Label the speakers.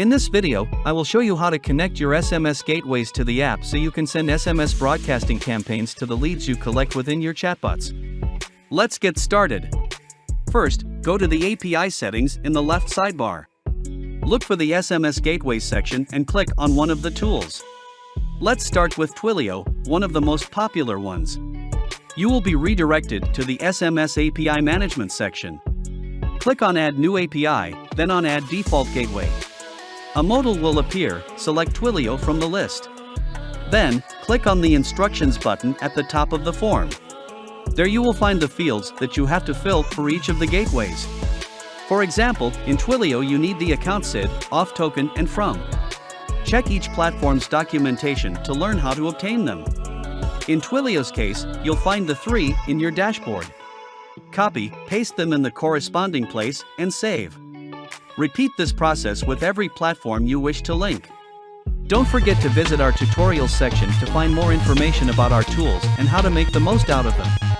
Speaker 1: In this video, I will show you how to connect your SMS gateways to the app so you can send SMS broadcasting campaigns to the leads you collect within your chatbots. Let's get started. First, go to the API settings in the left sidebar. Look for the SMS Gateways section and click on one of the tools. Let's start with Twilio, one of the most popular ones. You will be redirected to the SMS API Management section. Click on Add New API, then on Add Default Gateway. A modal will appear, select Twilio from the list. Then, click on the Instructions button at the top of the form. There you will find the fields that you have to fill for each of the gateways. For example, in Twilio you need the account SID, auth token, and from. Check each platform's documentation to learn how to obtain them. In Twilio's case, you'll find the three in your dashboard. Copy, paste them in the corresponding place, and save. Repeat this process with every platform you wish to link. Don't forget to visit our tutorials section to find more information about our tools and how to make the most out of them.